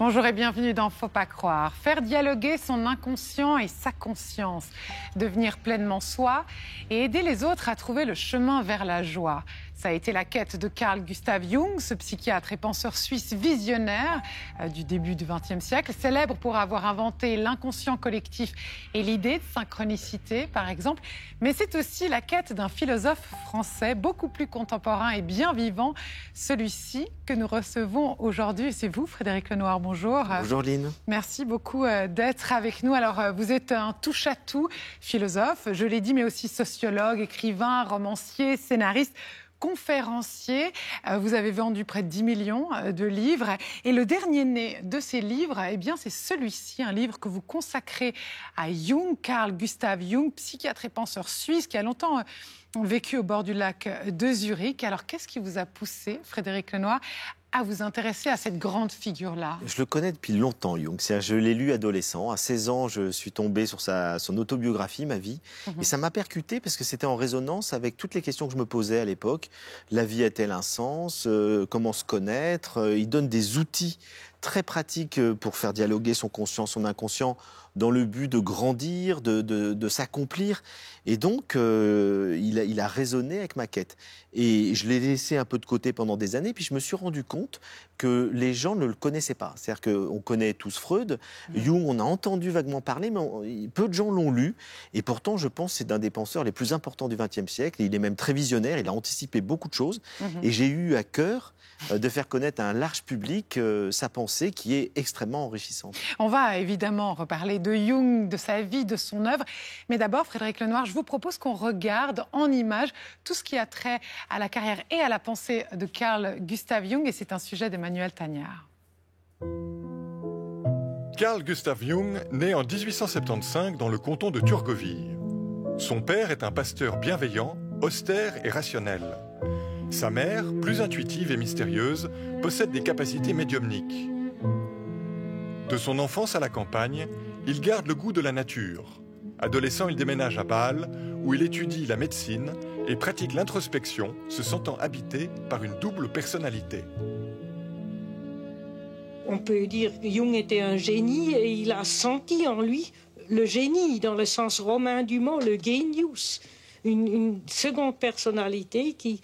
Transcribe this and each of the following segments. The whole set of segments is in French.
Bonjour et bienvenue dans Faut pas croire. Faire dialoguer son inconscient et sa conscience, devenir pleinement soi et aider les autres à trouver le chemin vers la joie. Ça a été la quête de Carl Gustav Jung, ce psychiatre et penseur suisse visionnaire du début du XXe siècle, célèbre pour avoir inventé l'inconscient collectif et l'idée de synchronicité, par exemple. Mais c'est aussi la quête d'un philosophe français beaucoup plus contemporain et bien vivant, celui-ci que nous recevons aujourd'hui. C'est vous, Frédéric Lenoir, bonjour. Bonjour Lynn. Merci beaucoup d'être avec nous. Alors, vous êtes un touche-à-tout philosophe, je l'ai dit, mais aussi sociologue, écrivain, romancier, scénariste, conférencier. Vous avez vendu près de 10 millions de livres. Et le dernier né de ces livres, eh bien, c'est celui-ci, un livre que vous consacrez à Jung, Carl Gustav Jung, psychiatre et penseur suisse qui a longtemps vécu au bord du lac de Zurich. Alors, qu'est-ce qui vous a poussé, Frédéric Lenoir, à vous intéresser à cette grande figure-là? Je le connais depuis longtemps, Jung. Je l'ai lu adolescent. À 16 ans, je suis tombé sur son autobiographie, Ma vie. Et ça m'a percuté parce que c'était en résonance avec toutes les questions que je me posais à l'époque. La vie a-t-elle un sens? Comment se connaître? Il donne des outils très pratiques pour faire dialoguer son conscient, son inconscient, dans le but de grandir, de s'accomplir. Et donc, il a résonné avec ma quête. Et je l'ai laissé un peu de côté pendant des années, puis je me suis rendu compte que les gens ne le connaissaient pas. C'est-à-dire qu'on connaît tous Freud, Jung, on a entendu vaguement parler, mais peu de gens l'ont lu. Et pourtant, je pense que c'est un des penseurs les plus importants du XXe siècle. Il est même très visionnaire, il a anticipé beaucoup de choses. Et j'ai eu à cœur de faire connaître à un large public sa pensée qui est extrêmement enrichissante. On va évidemment reparler de Jung, de sa vie, de son œuvre. Mais d'abord, Frédéric Lenoir, je vous propose qu'on regarde en images tout ce qui a trait à la carrière et à la pensée de Carl Gustav Jung. Et c'est un sujet d'Emmanuel Tagnard. Carl Gustav Jung naît en 1875 dans le canton de Thurgovie. Son père est un pasteur bienveillant, austère et rationnel. Sa mère, plus intuitive et mystérieuse, possède des capacités médiumniques. De son enfance à la campagne, il garde le goût de la nature. Adolescent, il déménage à Bâle, où il étudie la médecine et pratique l'introspection, se sentant habité par une double personnalité. On peut dire que Jung était un génie et il a senti en lui le génie, dans le sens romain du mot, le genius, une seconde personnalité qui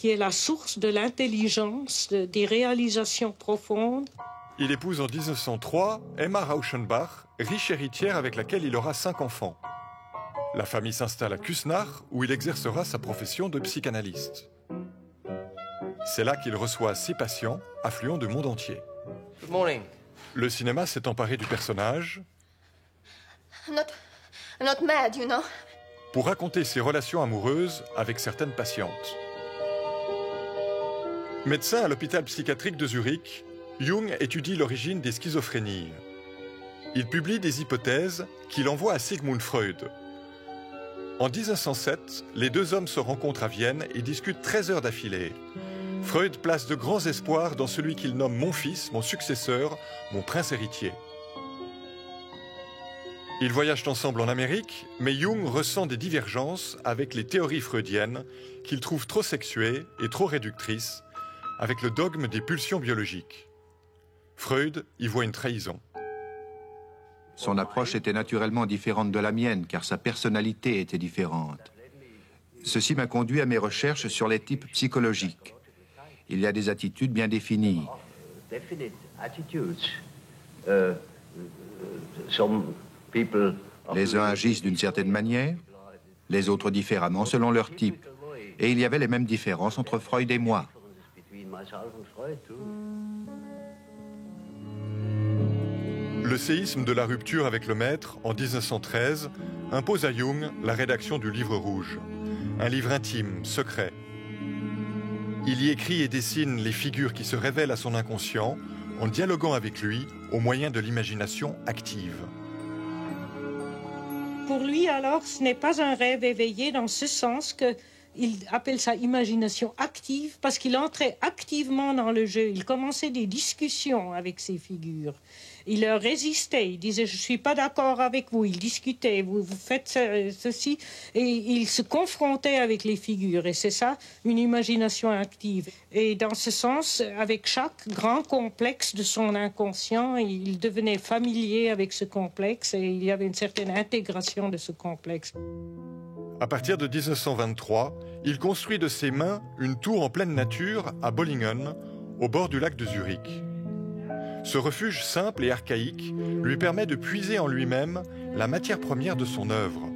est la source de l'intelligence, des réalisations profondes. Il épouse en 1903 Emma Rauschenbach, riche héritière avec laquelle il aura 5 enfants. La famille s'installe à Küsnacht, où il exercera sa profession de psychanalyste. C'est là qu'il reçoit 6 patients, affluents du monde entier. Good morning. Le cinéma s'est emparé du personnage I'm not mad, you know. pour raconter ses relations amoureuses avec certaines patientes. Médecin à l'hôpital psychiatrique de Zurich, Jung étudie l'origine des schizophrénies. Il publie des hypothèses qu'il envoie à Sigmund Freud. En 1907, les deux hommes se rencontrent à Vienne et discutent 13 heures d'affilée. Freud place de grands espoirs dans celui qu'il nomme mon fils, mon successeur, mon prince héritier. Ils voyagent ensemble en Amérique, mais Jung ressent des divergences avec les théories freudiennes qu'il trouve trop sexuées et trop réductrices, avec le dogme des pulsions biologiques. Freud y voit une trahison. Son approche était naturellement différente de la mienne, car sa personnalité était différente. Ceci m'a conduit à mes recherches sur les types psychologiques. Il y a des attitudes bien définies. Les uns agissent d'une certaine manière, les autres différemment selon leur type. Et il y avait les mêmes différences entre Freud et moi. Le séisme de la rupture avec le maître, en 1913, impose à Jung la rédaction du Livre rouge. Un livre intime, secret. Il y écrit et dessine les figures qui se révèlent à son inconscient en dialoguant avec lui au moyen de l'imagination active. Pour lui, alors, ce n'est pas un rêve éveillé dans ce sens que Il appelle ça imagination active parce qu'il entrait activement dans le jeu. Il commençait des discussions avec ces figures. Il leur résistait. Il disait « Je ne suis pas d'accord avec vous ». Il discutait « Vous faites ceci ». Et il se confrontait avec les figures. Et c'est ça, une imagination active. Et dans ce sens, avec chaque grand complexe de son inconscient, il devenait familier avec ce complexe et il y avait une certaine intégration de ce complexe. À partir de 1923, il construit de ses mains une tour en pleine nature à Bollingen, au bord du lac de Zurich. Ce refuge simple et archaïque lui permet de puiser en lui-même la matière première de son œuvre.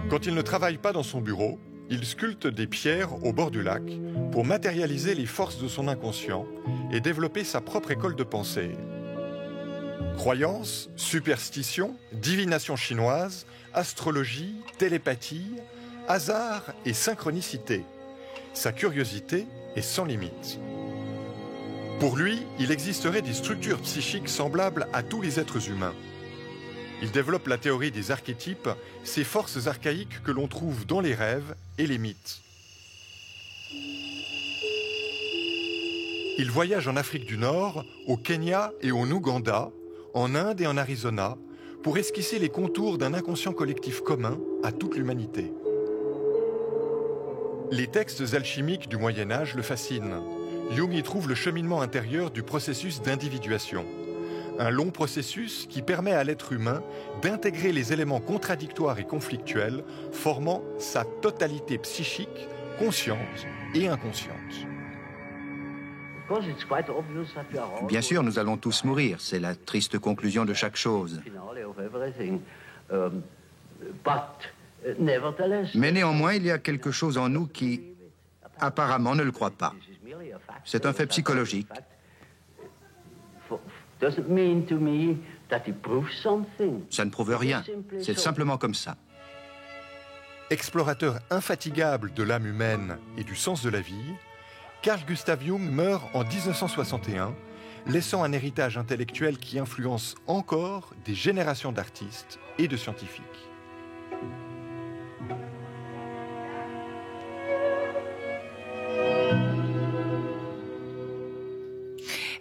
Quand il ne travaille pas dans son bureau, il sculpte des pierres au bord du lac pour matérialiser les forces de son inconscient et développer sa propre école de pensée. Croyances, superstitions, divination chinoise, astrologie, télépathie, hasard et synchronicité. Sa curiosité est sans limite. Pour lui, il existerait des structures psychiques semblables à tous les êtres humains. Il développe la théorie des archétypes, ces forces archaïques que l'on trouve dans les rêves et les mythes. Il voyage en Afrique du Nord, au Kenya et au Ouganda, en Inde et en Arizona, pour esquisser les contours d'un inconscient collectif commun à toute l'humanité. Les textes alchimiques du Moyen-Âge le fascinent. Jung y trouve le cheminement intérieur du processus d'individuation. Un long processus qui permet à l'être humain d'intégrer les éléments contradictoires et conflictuels formant sa totalité psychique, consciente et inconsciente. Bien sûr, nous allons tous mourir. C'est la triste conclusion de chaque chose. Mais néanmoins, il y a quelque chose en nous qui, apparemment, ne le croit pas. C'est un fait psychologique. Ça ne prouve rien. C'est simplement comme ça. Explorateur infatigable de l'âme humaine et du sens de la vie, Carl Gustav Jung meurt en 1961, laissant un héritage intellectuel qui influence encore des générations d'artistes et de scientifiques.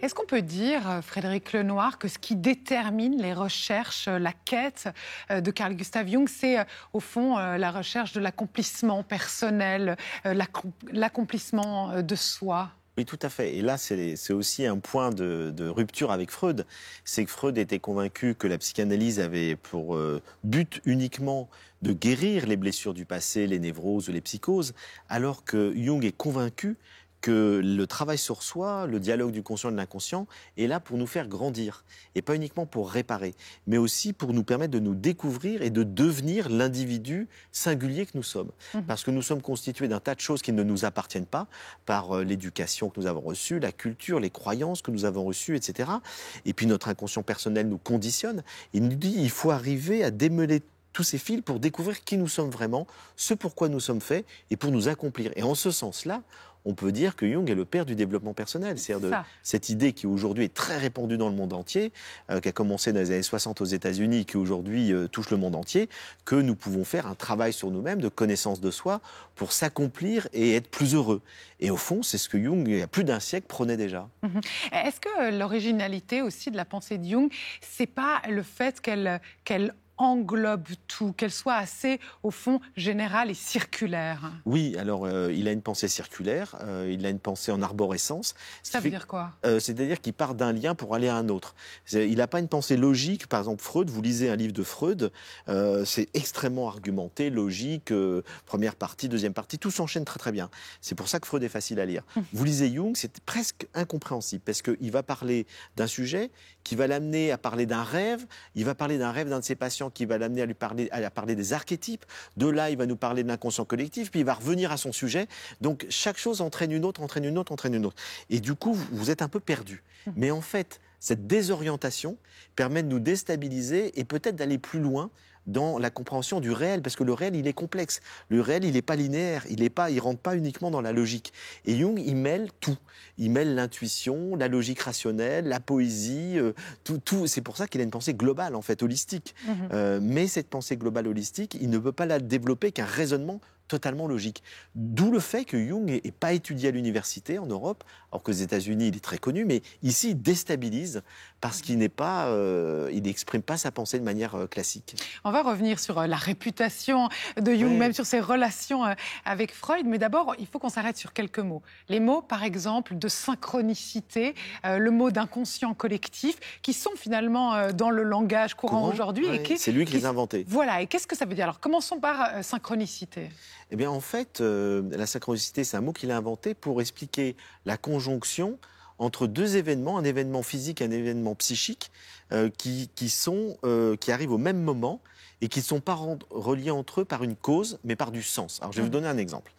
Est-ce qu'on peut dire, Frédéric Lenoir, que ce qui détermine les recherches, la quête de Carl Gustav Jung, c'est au fond la recherche de l'accomplissement personnel, l'accomplissement de soi ? Oui, tout à fait. Et là, c'est aussi un point de rupture avec Freud. C'est que Freud était convaincu que la psychanalyse avait pour but uniquement de guérir les blessures du passé, les névroses ou les psychoses, alors que Jung est convaincu que le travail sur soi, le dialogue du conscient et de l'inconscient est là pour nous faire grandir. Et pas uniquement pour réparer, mais aussi pour nous permettre de nous découvrir et de devenir l'individu singulier que nous sommes. Parce que nous sommes constitués d'un tas de choses qui ne nous appartiennent pas, par l'éducation que nous avons reçue, la culture, les croyances que nous avons reçues, etc. Et puis notre inconscient personnel nous conditionne. Il nous dit qu'il faut arriver à démêler tous ces fils pour découvrir qui nous sommes vraiment, ce pourquoi nous sommes faits et pour nous accomplir. Et en ce sens-là, on peut dire que Jung est le père du développement personnel. C'est-à-dire cette idée qui aujourd'hui est très répandue dans le monde entier, qui a commencé dans les années 60 aux États-Unis, qui aujourd'hui touche le monde entier, que nous pouvons faire un travail sur nous-mêmes, de connaissance de soi, pour s'accomplir et être plus heureux. Et au fond, c'est ce que Jung, il y a plus d'un siècle, prônait déjà. Est-ce que l'originalité aussi de la pensée de Jung, c'est pas le fait qu'elle englobe tout, qu'elle soit assez, au fond, générale et circulaire? Oui, alors il a une pensée circulaire, il a une pensée en arborescence. Ça veut dire quoi? C'est-à-dire qu'il part d'un lien pour aller à un autre. Il n'a pas une pensée logique. Par exemple, Freud, vous lisez un livre de Freud, c'est extrêmement argumenté, logique, première partie, deuxième partie, tout s'enchaîne très très bien. C'est pour ça que Freud est facile à lire. Vous lisez Jung, c'est presque incompréhensible, parce qu'il va parler d'un sujet qui va l'amener à parler d'un rêve, il va parler d'un rêve d'un de ses patients qui va l'amener à parler des archétypes. De là, il va nous parler de l'inconscient collectif, puis il va revenir à son sujet. Donc, chaque chose entraîne une autre, entraîne une autre, entraîne une autre. Et du coup, vous êtes un peu perdu. Mais en fait, cette désorientation permet de nous déstabiliser et peut-être d'aller plus loin dans la compréhension du réel, parce que le réel, il est complexe. Le réel, il n'est pas linéaire, il rentre pas uniquement dans la logique. Et Jung, il mêle tout. Il mêle l'intuition, la logique rationnelle, la poésie, tout. C'est pour ça qu'il a une pensée globale, en fait, holistique. Mais cette pensée globale holistique, il ne peut pas la développer qu'un raisonnement totalement logique. D'où le fait que Jung n'est pas étudié à l'université en Europe, alors qu'aux États-Unis, il est très connu, mais ici, il déstabilise parce qu'il n'exprime pas sa pensée de manière classique. On va revenir sur la réputation de Jung, même sur ses relations avec Freud, mais d'abord, il faut qu'on s'arrête sur quelques mots. Les mots, par exemple, de synchronicité, le mot d'inconscient collectif, qui sont finalement dans le langage courant aujourd'hui. C'est lui qui les a inventés. Voilà, et qu'est-ce que ça veut dire? Alors, commençons par synchronicité. Eh bien, en fait, la synchronicité, c'est un mot qu'il a inventé pour expliquer la conjonction entre deux événements, un événement physique et un événement psychique, qui arrivent au même moment et qui ne sont pas reliés entre eux par une cause, mais par du sens. Alors, je vais vous donner un exemple.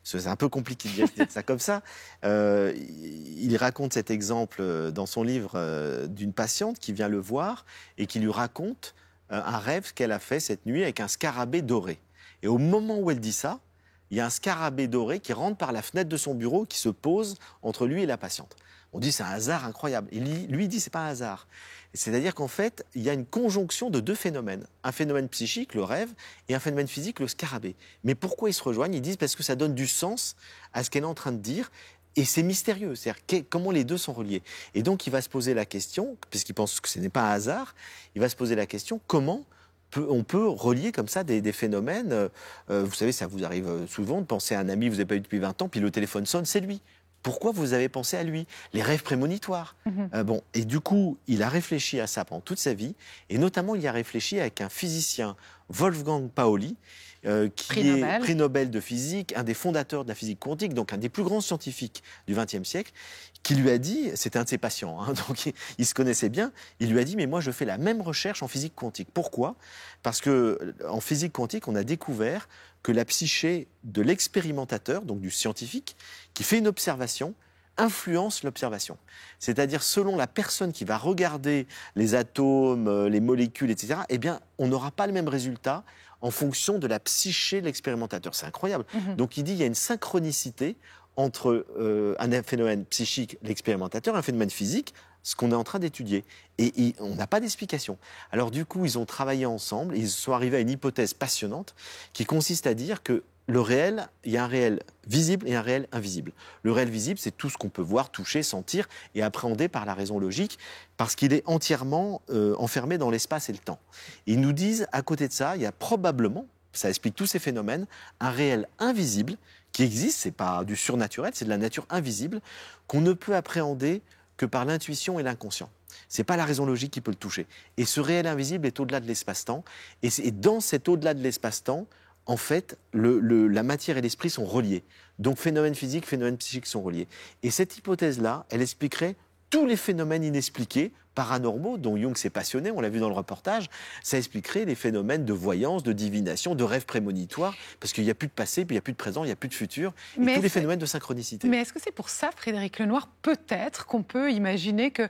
C'est un peu compliqué de dire ça comme ça. Il raconte cet exemple dans son livre d'une patiente qui vient le voir et qui lui raconte un rêve qu'elle a fait cette nuit avec un scarabée doré. Et au moment où elle dit ça, il y a un scarabée doré qui rentre par la fenêtre de son bureau, qui se pose entre lui et la patiente. On dit c'est un hasard incroyable. Et lui dit c'est pas un hasard. C'est-à-dire qu'en fait, il y a une conjonction de deux phénomènes. Un phénomène psychique, le rêve, et un phénomène physique, le scarabée. Mais pourquoi ils se rejoignent? Ils disent parce que ça donne du sens à ce qu'elle est en train de dire. Et c'est mystérieux, c'est-à-dire comment les deux sont reliés. Et donc il va se poser la question, puisqu'il pense que ce n'est pas un hasard, il va se poser la question comment on peut relier comme ça des phénomènes. Vous savez, ça vous arrive souvent de penser à un ami que vous n'avez pas eu depuis 20 ans, puis le téléphone sonne, c'est lui. Pourquoi vous avez pensé à lui? Les rêves prémonitoires. Et du coup, il a réfléchi à ça pendant toute sa vie, et notamment il y a réfléchi avec un physicien, Wolfgang Pauli, qui est prix Nobel de physique, un des fondateurs de la physique quantique, donc un des plus grands scientifiques du XXe siècle, qui lui a dit, c'était un de ses patients, donc il se connaissait bien, il lui a dit, mais moi je fais la même recherche en physique quantique. Pourquoi? Parce qu'en physique quantique, on a découvert que la psyché de l'expérimentateur, donc du scientifique, qui fait une observation, influence l'observation. C'est-à-dire, selon la personne qui va regarder les atomes, les molécules, etc., eh bien, on n'aura pas le même résultat en fonction de la psyché de l'expérimentateur. C'est incroyable. Donc, il dit qu'il y a une synchronicité entre un phénomène psychique, l'expérimentateur, un phénomène physique, ce qu'on est en train d'étudier. Et on n'a pas d'explication. Alors, du coup, ils ont travaillé ensemble, et ils sont arrivés à une hypothèse passionnante qui consiste à dire que le réel, il y a un réel visible et un réel invisible. Le réel visible, c'est tout ce qu'on peut voir, toucher, sentir et appréhender par la raison logique, parce qu'il est entièrement enfermé dans l'espace et le temps. Et ils nous disent, à côté de ça, il y a probablement, ça explique tous ces phénomènes, un réel invisible qui existe, c'est pas du surnaturel, c'est de la nature invisible, qu'on ne peut appréhender que par l'intuition et l'inconscient. C'est pas la raison logique qui peut le toucher. Et ce réel invisible est au-delà de l'espace-temps, et dans cet au-delà de l'espace-temps, en fait, la matière et l'esprit sont reliés. Donc, phénomènes physiques, phénomènes psychiques sont reliés. Et cette hypothèse-là, elle expliquerait tous les phénomènes inexpliqués, paranormaux, dont Jung s'est passionné, on l'a vu dans le reportage. Ça expliquerait les phénomènes de voyance, de divination, de rêves prémonitoires, parce qu'il n'y a plus de passé, puis il n'y a plus de présent, il n'y a plus de futur, et tous les phénomènes de synchronicité. Mais est-ce que c'est pour ça, Frédéric Lenoir, peut-être qu'on peut imaginer que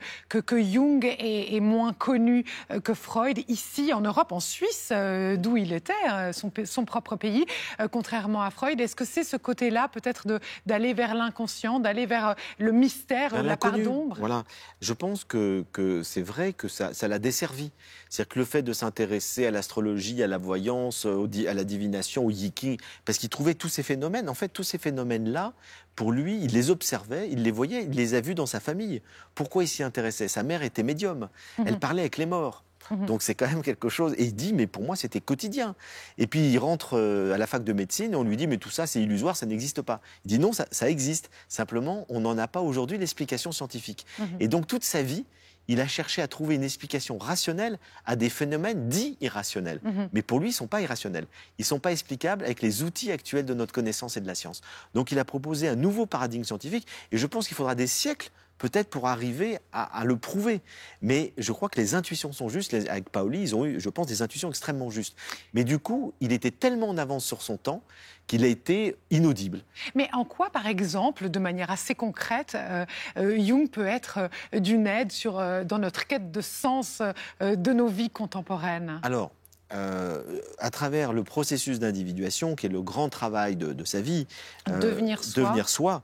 Jung est moins connu que Freud ici en Europe, en Suisse, d'où il était, son propre pays, contrairement à Freud? Est-ce que c'est ce côté-là, peut-être, d'aller vers l'inconscient, d'aller vers le mystère, la part d'ombre? Voilà. Je pense que c'est vrai que ça l'a desservi. C'est-à-dire que le fait de s'intéresser à l'astrologie, à la voyance, à la divination, au Yiki, parce qu'il trouvait tous ces phénomènes, en fait, tous ces phénomènes-là, pour lui, il les observait, il les voyait, il les a vus dans sa famille. Pourquoi il s'y intéressait? Sa mère était médium, elle parlait avec les morts. Donc c'est quand même quelque chose. Et il dit, mais pour moi, c'était quotidien. Et puis il rentre à la fac de médecine et on lui dit, mais tout ça, c'est illusoire, ça n'existe pas. Il dit, non, ça existe. Simplement, on n'en a pas aujourd'hui l'explication scientifique. Et donc toute sa vie, il a cherché à trouver une explication rationnelle à des phénomènes dits irrationnels. Mais pour lui, ils ne sont pas irrationnels. Ils ne sont pas explicables avec les outils actuels de notre connaissance et de la science. Donc il a proposé un nouveau paradigme scientifique et je pense qu'il faudra des siècles peut-être pour arriver à le prouver. Mais je crois que les intuitions sont justes. Avec Pauli, ils ont eu, je pense, des intuitions extrêmement justes. Mais du coup, il était tellement en avance sur son temps qu'il a été inaudible. Mais en quoi, par exemple, de manière assez concrète, Jung peut être d'une aide dans notre quête de sens de nos vies contemporaines? Alors, à travers le processus d'individuation, qui est le grand travail de sa vie, Devenir soi,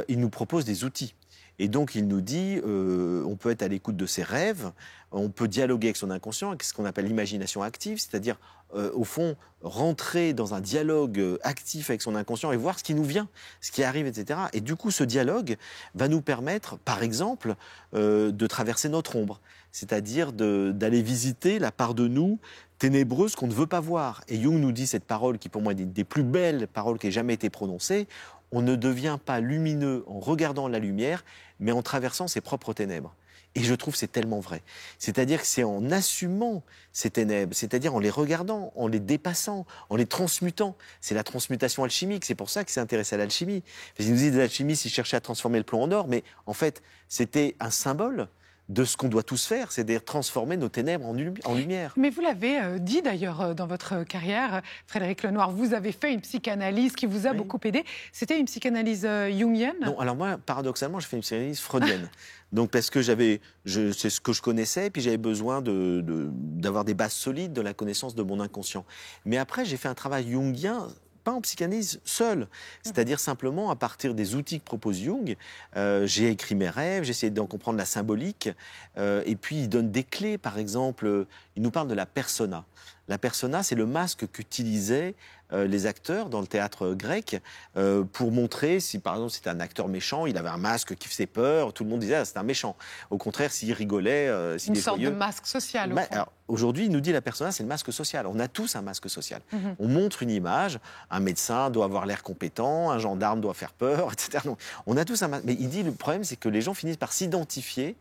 il nous propose des outils. Et donc, il nous dit, on peut être à l'écoute de ses rêves, on peut dialoguer avec son inconscient, avec ce qu'on appelle l'imagination active, c'est-à-dire, au fond, rentrer dans un dialogue actif avec son inconscient et voir ce qui nous vient, ce qui arrive, etc. Et du coup, ce dialogue va nous permettre, par exemple, de traverser notre ombre, c'est-à-dire d'aller visiter la part de nous ténébreuse qu'on ne veut pas voir. Et Jung nous dit cette parole qui, pour moi, est une des plus belles paroles qui ait jamais été prononcée. On ne devient pas lumineux en regardant la lumière, mais en traversant ses propres ténèbres. Et je trouve que c'est tellement vrai. C'est-à-dire que c'est en assumant ces ténèbres, c'est-à-dire en les regardant, en les dépassant, en les transmutant. C'est la transmutation alchimique, c'est pour ça qu'il s'est intéressé à l'alchimie. Il nous dit des alchimistes, ils cherchaient à transformer le plomb en or, mais en fait, c'était un symbole de ce qu'on doit tous faire, c'est-à-dire transformer nos ténèbres en lumière. Mais vous l'avez dit d'ailleurs dans votre carrière, Frédéric Lenoir, vous avez fait une psychanalyse qui vous a beaucoup aidé. C'était une psychanalyse jungienne? Non, alors moi, paradoxalement, je fais une psychanalyse freudienne. Donc parce que c'est ce que je connaissais, et puis j'avais besoin d'avoir des bases solides de la connaissance de mon inconscient. Mais après, j'ai fait un travail jungien, pas en psychanalyse seul, c'est-à-dire simplement à partir des outils que propose Jung. J'ai écrit mes rêves, j'ai essayé d'en comprendre la symbolique, et puis il donne des clés, par exemple, il nous parle de la persona. La persona, c'est le masque qu'utilisaient les acteurs dans le théâtre grec pour montrer si, par exemple, c'était un acteur méchant, il avait un masque qui faisait peur, tout le monde disait ah, c'est un méchant. Au contraire, s'il rigolait, s'il était sorte joyeux, de masque social. Aujourd'hui, il nous dit la persona, c'est le masque social. On a tous un masque social. On montre une image, un médecin doit avoir l'air compétent, un gendarme doit faire peur, etc. Donc, on a tous un masque. Mais il dit le problème, c'est que les gens finissent par s'identifier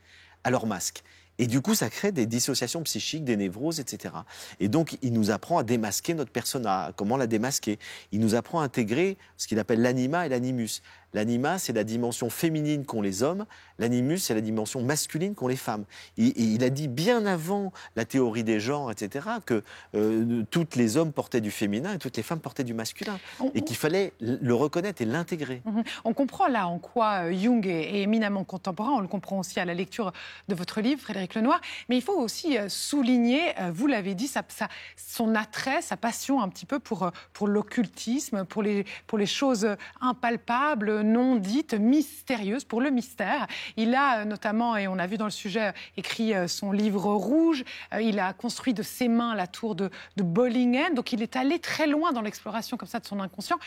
à leur masque. Et du coup, ça crée des dissociations psychiques, des névroses, etc. Et donc, il nous apprend à démasquer notre persona, comment la démasquer. Il nous apprend à intégrer ce qu'il appelle l'anima et l'animus. L'anima, c'est la dimension féminine qu'ont les hommes. L'animus, c'est la dimension masculine qu'ont les femmes. Et il a dit bien avant la théorie des genres, etc., que tous les hommes portaient du féminin et toutes les femmes portaient du masculin. Et qu'il fallait le reconnaître et l'intégrer. On comprend là en quoi Jung est éminemment contemporain. On le comprend aussi à la lecture de votre livre, Frédéric Lenoir. Mais il faut aussi souligner, vous l'avez dit, son attrait, sa passion un petit peu pour l'occultisme, pour les choses impalpables, non dites, mystérieuses, pour le mystère. Il a notamment, et on a vu dans le sujet, écrit son livre rouge. Il a construit de ses mains la tour de Bollingen. Donc il est allé très loin dans l'exploration comme ça de son inconscient,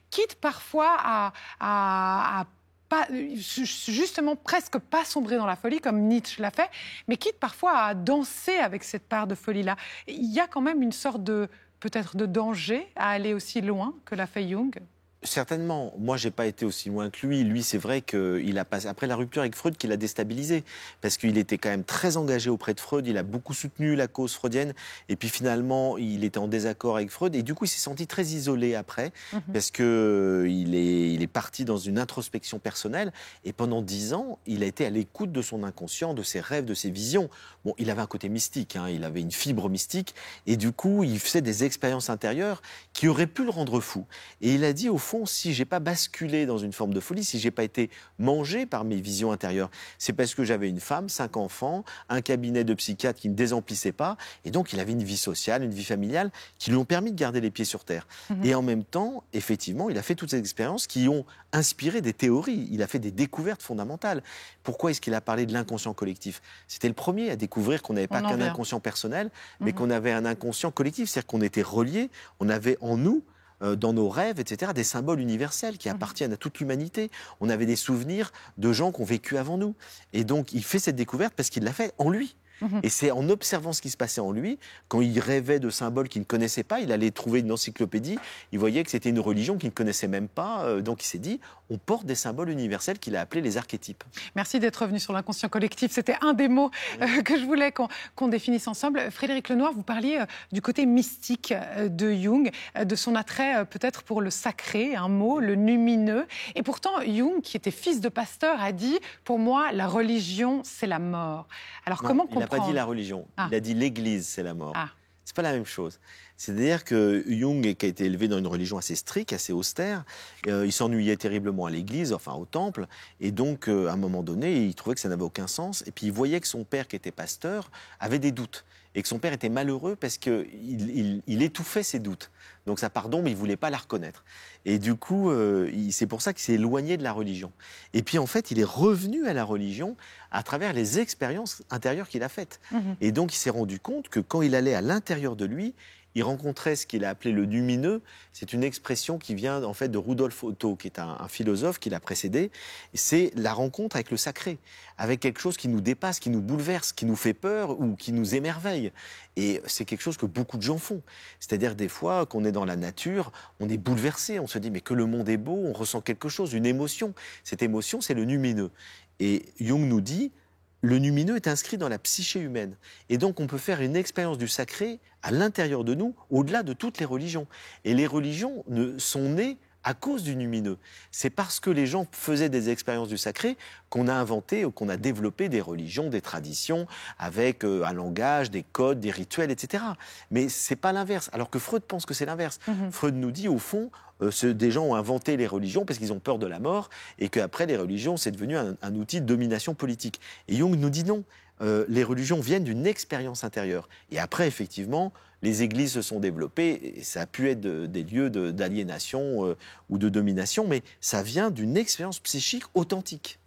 quitte parfois à pas, justement presque pas sombrer dans la folie comme Nietzsche l'a fait, mais quitte parfois à danser avec cette part de folie-là. Il y a quand même une sorte peut-être de danger à aller aussi loin que l'a fait Jung. Certainement. Moi, j'ai pas été aussi loin que lui. Lui, c'est vrai qu'il a passé, après la rupture avec Freud, qu'il a déstabilisé. Parce qu'il était quand même très engagé auprès de Freud. Il a beaucoup soutenu la cause freudienne. Et puis finalement, il était en désaccord avec Freud. Et du coup, il s'est senti très isolé après. Parce qu'il est parti dans une introspection personnelle. Et pendant 10 ans, il a été à l'écoute de son inconscient, de ses rêves, de ses visions. Bon, il avait un côté mystique. Il avait une fibre mystique. Et du coup, il faisait des expériences intérieures qui auraient pu le rendre fou. Et il a dit, au fond, si j'ai pas basculé dans une forme de folie, si j'ai pas été mangé par mes visions intérieures, c'est parce que j'avais une femme, 5 enfants, un cabinet de psychiatre qui ne désemplissait pas, et donc il avait une vie sociale, une vie familiale, qui lui ont permis de garder les pieds sur terre. Et en même temps, effectivement, il a fait toutes ces expériences qui ont inspiré des théories, il a fait des découvertes fondamentales. Pourquoi est-ce qu'il a parlé de l'inconscient collectif? C'était le premier à découvrir qu'on n'avait pas qu'un inconscient personnel, mais qu'on avait un inconscient collectif, c'est-à-dire qu'on était reliés, on avait en nous, dans nos rêves, etc., des symboles universels qui appartiennent à toute l'humanité. On avait des souvenirs de gens qui ont vécu avant nous. Et donc, il fait cette découverte parce qu'il l'a fait en lui. Et c'est en observant ce qui se passait en lui, quand il rêvait de symboles qu'il ne connaissait pas, il allait trouver une encyclopédie, il voyait que c'était une religion qu'il ne connaissait même pas, donc il s'est dit, on porte des symboles universels qu'il a appelés les archétypes. Merci d'être revenu sur l'inconscient collectif, c'était un des mots que je voulais qu'on définisse ensemble. Frédéric Lenoir, vous parliez du côté mystique de Jung, de son attrait peut-être pour le sacré, un mot, le lumineux, et pourtant Jung, qui était fils de pasteur, a dit, pour moi, la religion, c'est la mort. Alors non, comment comprendre? Il n'a pas dit la religion, il a dit l'Église, c'est la mort. C'est pas la même chose. C'est-à-dire que Jung, qui a été élevé dans une religion assez stricte, assez austère, il s'ennuyait terriblement à l'église, enfin au temple, et donc à un moment donné, il trouvait que ça n'avait aucun sens, et puis il voyait que son père, qui était pasteur, avait des doutes. et que son père était malheureux parce qu'il étouffait ses doutes. Donc sa pardon, mais il ne voulait pas la reconnaître. Et du coup, c'est pour ça qu'il s'est éloigné de la religion. Et puis en fait, il est revenu à la religion à travers les expériences intérieures qu'il a faites. Et donc il s'est rendu compte que quand il allait à l'intérieur de lui, il rencontrait ce qu'il a appelé le lumineux. C'est une expression qui vient en fait de Rudolf Otto, qui est un philosophe qui l'a précédé. C'est la rencontre avec le sacré, avec quelque chose qui nous dépasse, qui nous bouleverse, qui nous fait peur ou qui nous émerveille. Et c'est quelque chose que beaucoup de gens font. C'est-à-dire des fois, qu'on est dans la nature, on est bouleversé, on se dit mais que le monde est beau, on ressent quelque chose, une émotion. Cette émotion, c'est le lumineux. Et Jung nous dit, le lumineux est inscrit dans la psyché humaine. Et donc, on peut faire une expérience du sacré à l'intérieur de nous, au-delà de toutes les religions. Et les religions sont nées à cause du lumineux. C'est parce que les gens faisaient des expériences du sacré qu'on a inventé ou qu'on a développé des religions, des traditions, avec un langage, des codes, des rituels, etc. Mais c'est pas l'inverse. Alors que Freud pense que c'est l'inverse. Freud nous dit, au fond, des gens ont inventé les religions parce qu'ils ont peur de la mort et qu'après, les religions, c'est devenu un outil de domination politique. Et Jung nous dit non. Les religions viennent d'une expérience intérieure. Et après, effectivement, les églises se sont développées, et ça a pu être des lieux d'aliénation ou de domination, mais ça vient d'une expérience psychique authentique.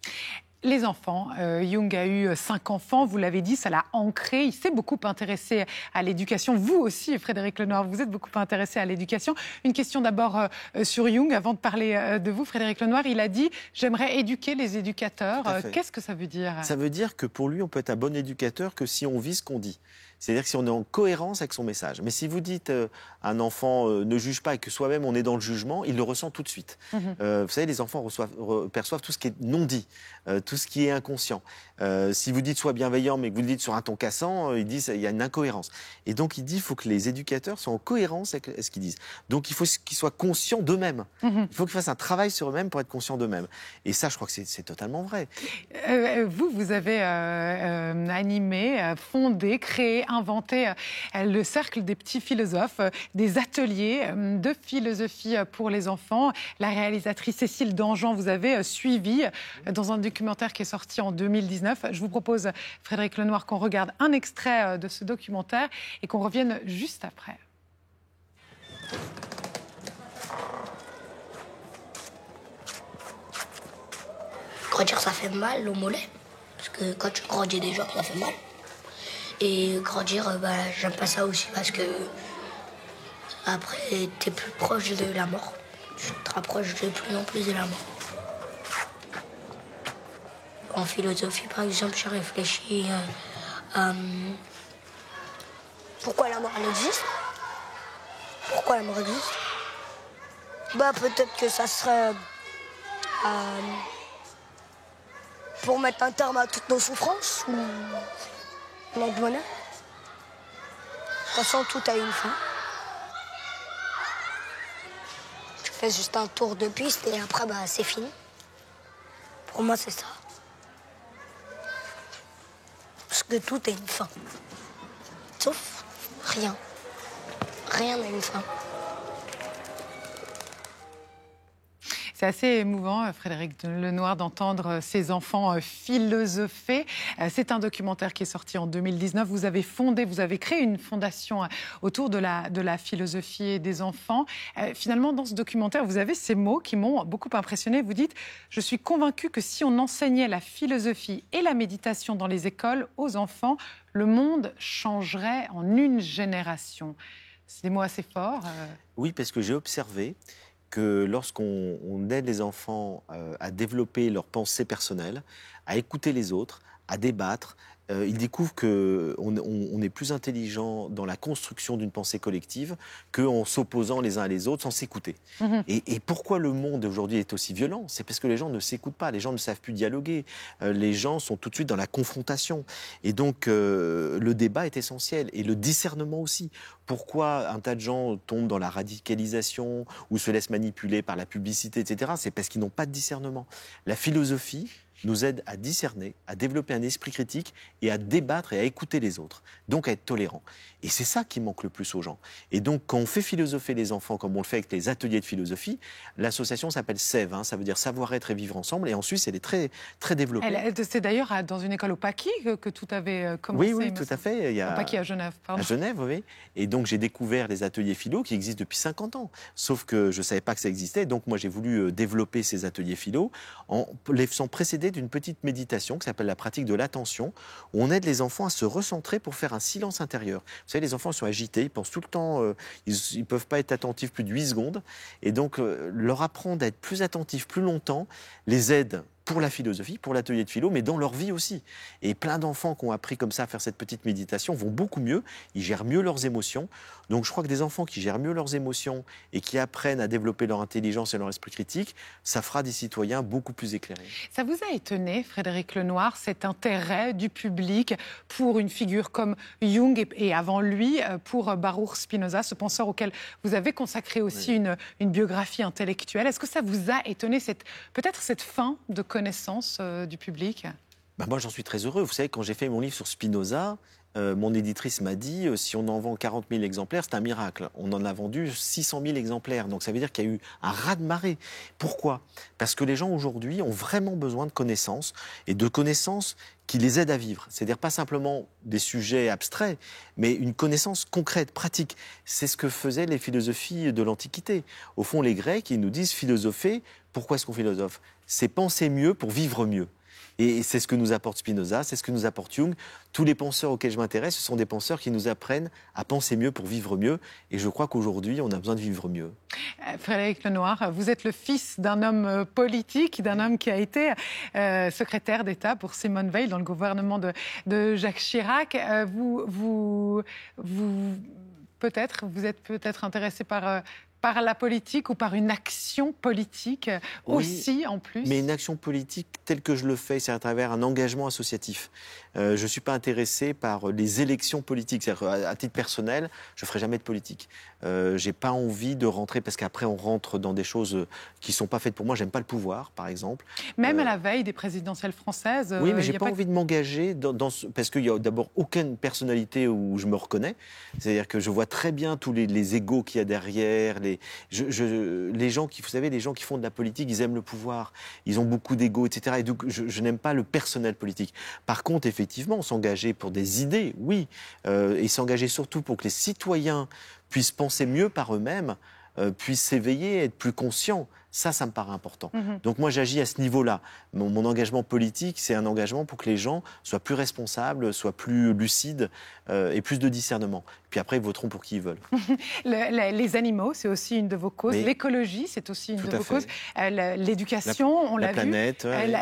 Les enfants, Jung a eu 5 enfants, vous l'avez dit, ça l'a ancré, il s'est beaucoup intéressé à l'éducation. Vous aussi, Frédéric Lenoir, vous êtes beaucoup intéressé à l'éducation. Une question d'abord sur Jung, avant de parler de vous, Frédéric Lenoir, il a dit « j'aimerais éduquer les éducateurs ». Qu'est-ce que ça veut dire? Ça veut dire que pour lui, on peut être un bon éducateur que si on vit ce qu'on dit. C'est-à-dire que si on est en cohérence avec son message. Mais si vous dites à un enfant ne juge pas et que soi-même on est dans le jugement, il le ressent tout de suite. Vous savez, les enfants perçoivent tout ce qui est non dit, tout ce qui est inconscient. Si vous dites sois bienveillant mais que vous le dites sur un ton cassant, ils disent il y a une incohérence. Et donc il dit il faut que les éducateurs soient en cohérence avec ce qu'ils disent. Donc il faut qu'ils soient conscients d'eux-mêmes. Il faut qu'ils fassent un travail sur eux-mêmes pour être conscients d'eux-mêmes. Et ça, je crois que c'est totalement vrai. Vous avez animé, fondé, créé, inventé le cercle des petits philosophes, des ateliers de philosophie pour les enfants. La réalisatrice Cécile Dangean, vous avez suivi dans un documentaire qui est sorti en 2019. Je vous propose, Frédéric Lenoir, qu'on regarde un extrait de ce documentaire et qu'on revienne juste après. Grandir, ça fait mal au mollet, parce que quand tu grandis déjà, ça fait mal. Et grandir, j'aime pas ça aussi, parce que après, t'es plus proche de la mort. Tu te rapproches de plus en plus de la mort. En philosophie, par exemple, j'ai réfléchi à pourquoi la mort elle existe. Pourquoi la mort existe? Peut-être que ça serait pour mettre un terme à toutes nos souffrances ou notre bonheur. De toute façon, tout a une fin. Tu fais juste un tour de piste et après, c'est fini. Pour moi, c'est ça. Parce que tout a une fin. Sauf rien. Rien n'a une fin. C'est assez émouvant, Frédéric Lenoir, d'entendre ces enfants philosopher. C'est un documentaire qui est sorti en 2019. Vous avez créé une fondation autour de la philosophie des enfants. Finalement, dans ce documentaire, vous avez ces mots qui m'ont beaucoup impressionné. Vous dites « Je suis convaincu que si on enseignait la philosophie et la méditation dans les écoles aux enfants, le monde changerait en une génération ». C'est des mots assez forts. Oui, parce que j'ai observé que lorsqu'on aide les enfants à développer leur pensée personnelle, à écouter les autres, à débattre, ils découvrent qu'on est plus intelligent dans la construction d'une pensée collective qu'en s'opposant les uns à les autres sans s'écouter. Et pourquoi le monde aujourd'hui est aussi violent? C'est parce que les gens ne s'écoutent pas, les gens ne savent plus dialoguer, les gens sont tout de suite dans la confrontation. Et donc le débat est essentiel, et le discernement aussi. Pourquoi un tas de gens tombent dans la radicalisation ou se laissent manipuler par la publicité, etc. C'est parce qu'ils n'ont pas de discernement. La philosophie, nous aide à discerner, à développer un esprit critique et à débattre et à écouter les autres, donc à être tolérant. Et c'est ça qui manque le plus aux gens. Et donc, quand on fait philosopher les enfants, comme on le fait avec les ateliers de philosophie, l'association s'appelle SEV, ça veut dire savoir-être et vivre ensemble, et en Suisse, elle est très, très développée. C'est d'ailleurs dans une école au Pâquis que tout avait commencé. Oui, tout à fait. Au Pâquis à Genève, pardon. À Genève, oui. Et donc, j'ai découvert les ateliers philo qui existent depuis 50 ans. Sauf que je ne savais pas que ça existait. Donc, moi, j'ai voulu développer ces ateliers philo en les faisant précéder d'une petite méditation qui s'appelle la pratique de l'attention, où on aide les enfants à se recentrer pour faire un silence intérieur. Vous savez, les enfants sont agités, ils pensent tout le temps, ils ne peuvent pas être attentifs plus de 8 secondes. Et donc, leur apprendre à être plus attentifs plus longtemps les aide pour la philosophie, pour l'atelier de philo, mais dans leur vie aussi. Et plein d'enfants qui ont appris comme ça à faire cette petite méditation vont beaucoup mieux, ils gèrent mieux leurs émotions. Donc je crois que des enfants qui gèrent mieux leurs émotions et qui apprennent à développer leur intelligence et leur esprit critique, ça fera des citoyens beaucoup plus éclairés. Ça vous a étonné, Frédéric Lenoir, cet intérêt du public pour une figure comme Jung et avant lui pour Baruch Spinoza, ce penseur auquel vous avez consacré aussi une biographie intellectuelle. Est-ce que ça vous a étonné peut-être cette fin de connaissance du public? Moi, j'en suis très heureux. Vous savez, quand j'ai fait mon livre sur Spinoza, mon éditrice m'a dit si on en vend 40 000 exemplaires, c'est un miracle. On en a vendu 600 000 exemplaires. Donc ça veut dire qu'il y a eu un raz-de-marée. Pourquoi? Parce que les gens aujourd'hui ont vraiment besoin de connaissances et de connaissances qui les aident à vivre. C'est-à-dire pas simplement des sujets abstraits, mais une connaissance concrète, pratique. C'est ce que faisaient les philosophies de l'Antiquité. Au fond, les Grecs, ils nous disent philosopher. Pourquoi est-ce qu'on philosophe? C'est penser mieux pour vivre mieux. Et c'est ce que nous apporte Spinoza, c'est ce que nous apporte Jung. Tous les penseurs auxquels je m'intéresse, ce sont des penseurs qui nous apprennent à penser mieux pour vivre mieux. Et je crois qu'aujourd'hui, on a besoin de vivre mieux. Frédéric Lenoir, vous êtes le fils d'un homme politique, d'un homme qui a été secrétaire d'État pour Simone Veil dans le gouvernement de Jacques Chirac. Vous êtes peut-être intéressé par la politique ou par une action politique aussi, en plus? Mais une action politique telle que je le fais, c'est à travers un engagement associatif. Je ne suis pas intéressé par les élections politiques. C'est-à-dire, à titre personnel, je ne ferai jamais de politique. Je n'ai pas envie de rentrer, parce qu'après on rentre dans des choses qui ne sont pas faites pour moi. Je n'aime pas le pouvoir, par exemple. Même à la veille des présidentielles françaises. Oui, mais je n'ai pas envie de m'engager parce qu'il n'y a d'abord aucune personnalité où je me reconnais. C'est-à-dire que je vois très bien tous les égos qu'il y a derrière. Les gens qui, vous savez, les gens qui font de la politique, ils aiment le pouvoir, ils ont beaucoup d'ego, etc. Et donc, je n'aime pas le personnel politique. Par contre, effectivement, s'engager pour des idées, oui, et s'engager surtout pour que les citoyens puissent penser mieux par eux-mêmes, puissent s'éveiller, être plus conscients. Ça me paraît important. Donc moi, j'agis à ce niveau-là. Mon engagement politique, c'est un engagement pour que les gens soient plus responsables, soient plus lucides et plus de discernement. Puis après, ils voteront pour qui ils veulent. Les animaux, c'est aussi une de vos causes. L'écologie, c'est aussi une de vos causes. L'éducation, on l'a vu.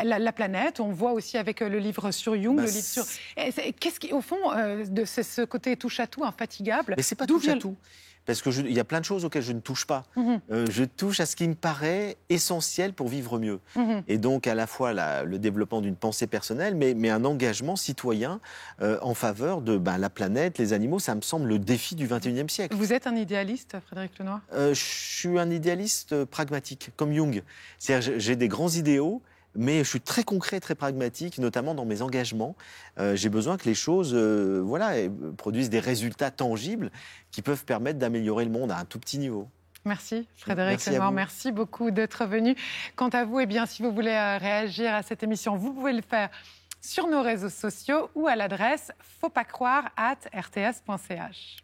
La planète, on voit aussi avec le livre sur Jung, le livre sur... Qu'est-ce qui, au fond, de ce côté touche-à-tout, infatigable? Mais c'est pas touche-à-tout. Parce qu'il y a plein de choses auxquelles je ne touche pas. Je touche à ce qui me paraît essentiel pour vivre mieux. Et donc, à la fois le développement d'une pensée personnelle, mais un engagement citoyen en faveur de la planète, les animaux. Ça me semble le défi du XXIe siècle. Vous êtes un idéaliste, Frédéric Lenoir? Je suis un idéaliste pragmatique, comme Jung. C'est-à-dire, j'ai des grands idéaux, mais je suis très concret, très pragmatique, notamment dans mes engagements. J'ai besoin que les choses produisent des résultats tangibles qui peuvent permettre d'améliorer le monde à un tout petit niveau. Merci Frédéric Lenoir, merci beaucoup d'être venu. Quant à vous, si vous voulez réagir à cette émission, vous pouvez le faire sur nos réseaux sociaux ou à l'adresse fautpascroire@rts.ch.